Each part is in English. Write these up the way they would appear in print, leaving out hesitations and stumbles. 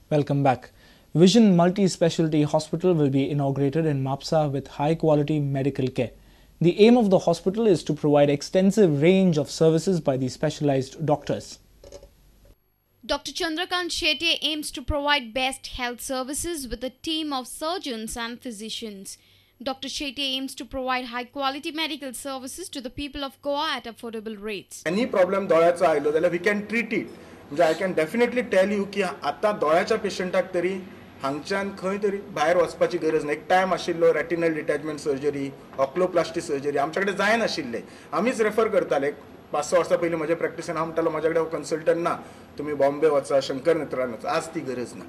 Welcome back. Vision Multi-Specialty Hospital will be inaugurated in Mapsa with high-quality medical care. The aim of the hospital is to provide extensive range of services by the specialized doctors. Dr. Chandrakant Shetye aims to provide best health services with a team of surgeons and physicians. Dr. Shetye aims to provide high-quality medical services to the people of Goa at affordable rates. Any problem दोळ्याचा आयलो जाल्यार we can treat it. म्हणजे I can definitely tell you की आता दोळ्याच्या पेशंटाक तरी हांगच्यान खंय तरी भायर वचपाची गरज ना. एक टायम आशिल्लो रेटिनल डिटॅचमेंट सर्जरी, ऑक्लोप्लास्टी सर्जरी आमचे कडेन जायनाशिल्ले. आमीच रेफर करताले. 5-6 वर्सां पयलीं म्हज्या प्रॅक्टिसान हांव म्हणटालो म्हज्या कडेन कन्सल्टंट ना, तुमी बॉम्बे वचा, शंकर नेत्रान वचा. आज ती गरज ना.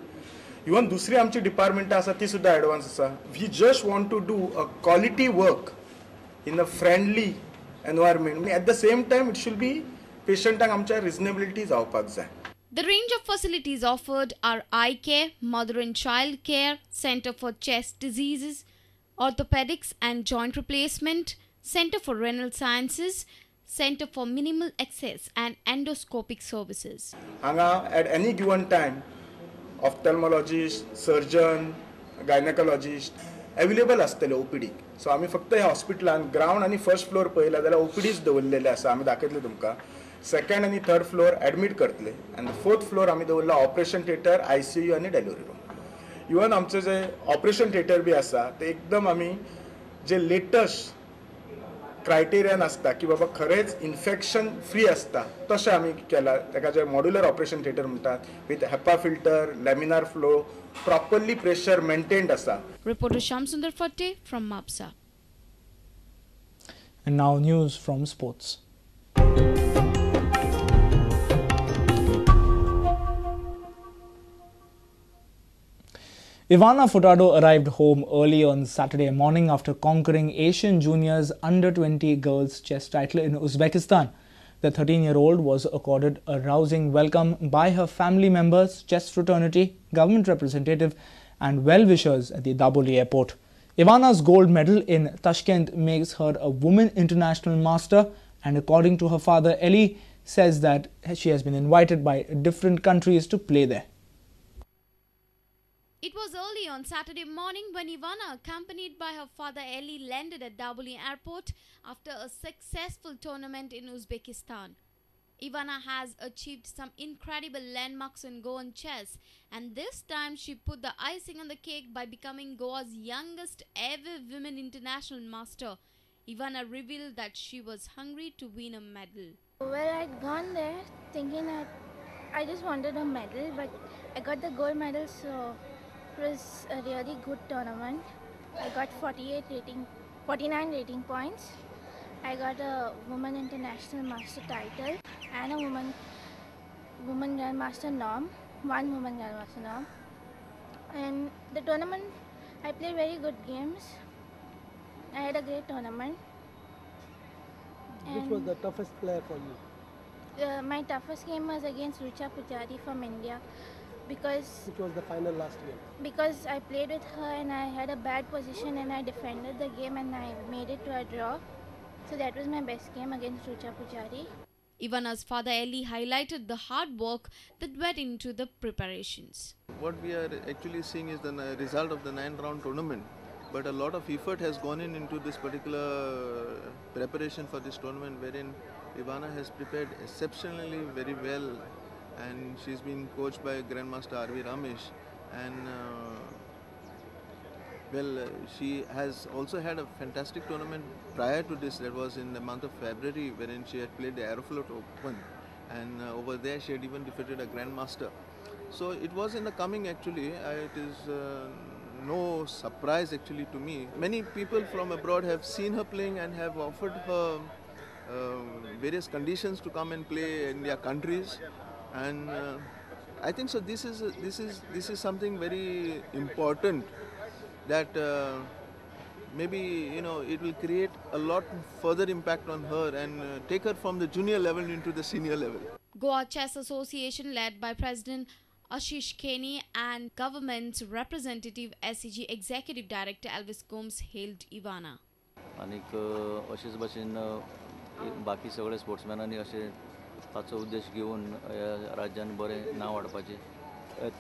इवन दुसरी आमची डिपार्टमेंटां आसा ती सुद्दां एडवान्स आसा. We just want to do a quality work in a friendly environment. At the same time it should be पेशंटांक आमच्या रिजनेबिलिटी जावपाक जाय. The range of facilities offered are eye care, mother and child care, center for chest diseases, orthopedics and joint replacement, center for renal sciences, center for minimal access and endoscopic services. Hanga at any given time, ophthalmologist, surgeon, gynecologist available असतले OPD. सो आमी फक्त ह्या हॉस्पिटलान ground आणि first floor पळयला जाल्यार OPDच दवरलेले आसा. आमी दाखयतले तुमकां. सेकंड आणि थर्ड फ्लोर एडमिट करतले आनी फोर्थ फ्लोर आमी दवरला ऑपरेशन थिएटर, ICU आणि डिलिव्हरी रूम. इवन आमचे जे ऑपरेशन थिएटर बी आसा ते एकदम आमी जे लेटस्ट क्रायटेरियन आसता की बाबा खरेंच इन्फेक्शन फ्री आसता तशें आमी केला. ताका जे मॉड्युलर ऑपरेशन थिएटर म्हणटात with HEPA filter, laminar flow, properly pressure maintained आसा. Reporter Shamsundar Fatte from Mapsa. And now news from sports. Ivana Furtado arrived home early on Saturday morning after conquering Asian Juniors Under-20 girls chess title in Uzbekistan. The 13-year-old was accorded a rousing welcome by her family members, chess fraternity, government representative and well-wishers at the Daboli airport. Ivana's gold medal in Tashkent makes her a woman international master, and according to her father Eli, says that she has been invited by different countries to play there. It was early on Saturday morning when Ivana, accompanied by her father Eli, landed at Daboli airport after a successful tournament in Uzbekistan. Ivana has achieved some incredible landmarks in Goan chess, and this time she put the icing on the cake by becoming Goa's youngest ever women international master. Ivana revealed that she was hungry to win a medal. Well, I'd gone there thinking that I just wanted a medal, but I got the gold medal, so it was a really good tournament. I got 49 rating points. I got a woman international master title and a woman grandmaster norm, one woman grandmaster norm. And the tournament, I played very good games. I had a great tournament. Which was the toughest player for you? My toughest game was against Rucha Pujari from India, because Which was the final last game? because I played with her and I had a bad position and I defended the game and I made it to a draw. So that was my best game against Rucha Pujari. Ivana's father Eli highlighted the hard work that went into the preparations. What we are actually seeing is the result of the 9-round tournament, but a lot of effort has gone into this particular preparation for this tournament, wherein Ivana has prepared exceptionally very well, and she's been coached by Grandmaster R.V. Ramesh, and she has also had a fantastic tournament prior to this. That was in the month of February, wherein she had played the Aeroflot Open, and over there she had even defeated a Grandmaster. So it was in the coming actually. It is no surprise actually to me. Many people from abroad have seen her playing and have offered her various conditions to come and play in their countries, and I think so. This is something very important, that maybe it will create a lot further impact on her and take her from the junior level into the senior level. Goa Chess Association, led by President Ashish Keni and government's representative SCG Executive Director Elvis Gomes, hailed Ivana. आनीक अशेच भाशेन बाकी सगळे स्पोर्ट्समॅनांनी अशे ताचो उद्देश घेवन ह्या राज्यान बरें नांव हाडपाचें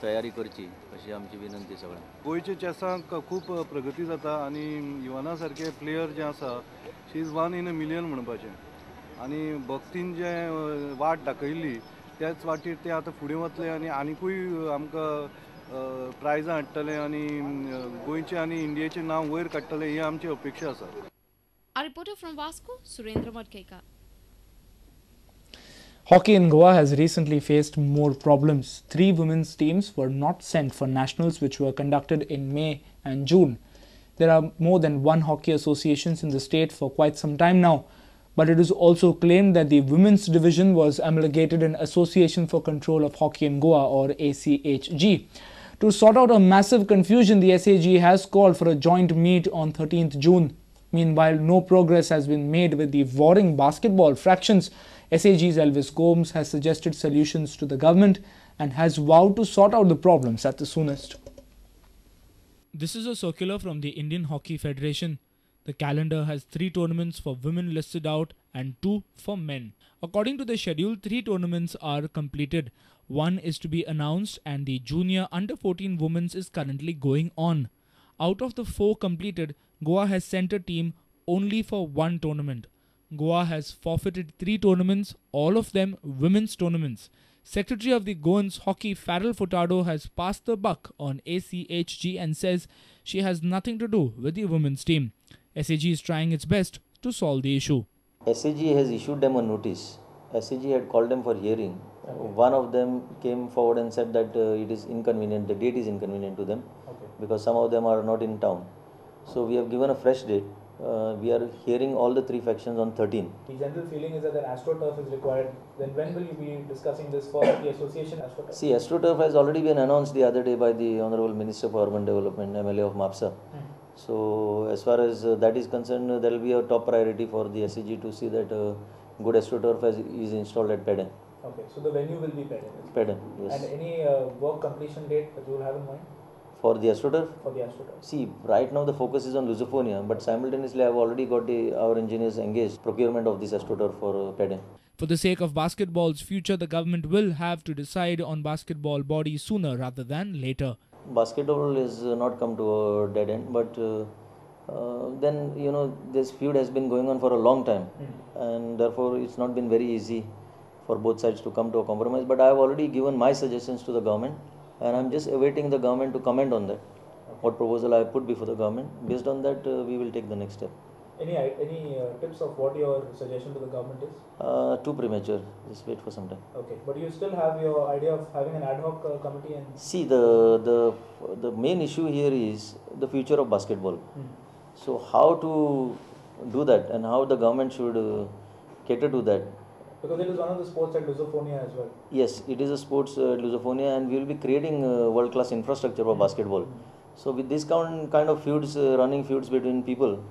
तयारी करची अशी आमची विनंती सगळ्यांक. गोंयच्या चॅसांक खूब प्रगती जाता आनी इवाना सारके प्लेयर जे आसा she is one in a million म्हणपाचें आनी भक्तीन जे वाट दाखयल्ली त्याच वाटेर ते आतां फुडें वतले आनी आनिकूय आमकां प्रायजां हाडटले आनी गोंयचें आनी इंडियेचें नांव वयर काडटले ही आमची अपेक्षा आसा. A reporter from Vasco, Surendra Madkekar. Hockey in Goa has recently faced more problems. 3 women's teams were not sent for nationals which were conducted in May and June. There are more than 1 hockey associations in the state for quite some time now, but it is also claimed that the women's division was amalgamated in Association for Control of Hockey in Goa, or ACHG. To sort out a massive confusion, the SAG has called for a joint meet on 13th June. Meanwhile, no progress has been made with the warring basketball fractions. SAG's Elvis Gomes has suggested solutions to the government and has vowed to sort out the problems at the soonest. This is a circular from the Indian Hockey Federation. The calendar has 3 tournaments for women listed out and 2 for men. According to the schedule, 3 tournaments are completed. 1 is to be announced and the junior under-14 women's is currently going on. Out of the 4 completed, Goa has sent a team only for 1 tournament. Goa has forfeited 3 tournaments, all of them women's tournaments. Secretary of the Goans Hockey Farrell Furtado has passed the buck on ACHG and says she has nothing to do with the women's team. SAG is trying its best to solve the issue. SAG has issued them a notice. SAG had called them for hearing. One of them came forward and said that it is inconvenient, the date is inconvenient to them because some of them are not in town. So we have given a fresh date. We are hearing all the 3 factions on 13. The general feeling is that an AstroTurf is required. Then when will you be discussing this for the association AstroTurf? See, AstroTurf has already been announced the other day by the Honorable Minister for Urban Development, MLA of Mapsa. So as far as that is concerned, there will be a top priority for the SAG to see that good AstroTurf is installed at Peden. Okay, so the venue will be Peden. Peden, yes. And any work completion date that you will have in mind? For the AstroTurf? For the AstroTurf. See, right now the focus is on Lusophonia, but simultaneously I have already got our engineers engaged procurement of this AstroTurf for Peden. For the sake of basketball's future, the government will have to decide on basketball body sooner rather than later. Basketball has not come to a dead end, but then, you know, this feud has been going on for a long time and therefore it's not been very easy for both sides to come to a compromise. But I have already given my suggestions to the government and I am just awaiting the government to comment on that, what proposal I put before the government. Based on that, we will take the next step. Any tips of what your suggestion to the government is? Too premature. Just wait for some time. Okay, but you still have your idea of having an ad hoc committee and... See, the main issue here is the future of basketball. So how to do that and how the government should cater to that. Because it is one of the sports at Lusophonia as well. Yes, it is a sports at Lusophonia and we will be creating world-class infrastructure for basketball. So with this kind of feuds, running feuds between people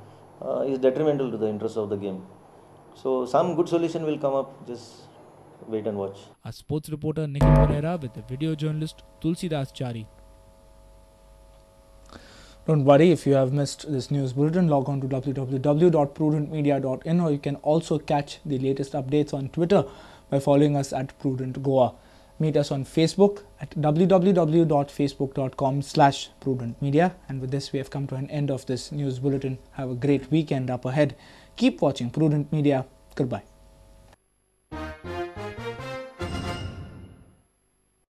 is detrimental to the interest of the game. So some good solution will come up, just wait and watch. Our sports reporter Nikhil Pereira with the video journalist Tulsidas Chari. Don't worry if you have missed this news bulletin, log on to www.prudentmedia.in or you can also catch the latest updates on Twitter by following us at Prudent Goa. Meet us on Facebook at www.facebook.com/prudentmedia. And with this, we have come to an end of this news bulletin. Have a great weekend up ahead. Keep watching Prudent Media. Goodbye.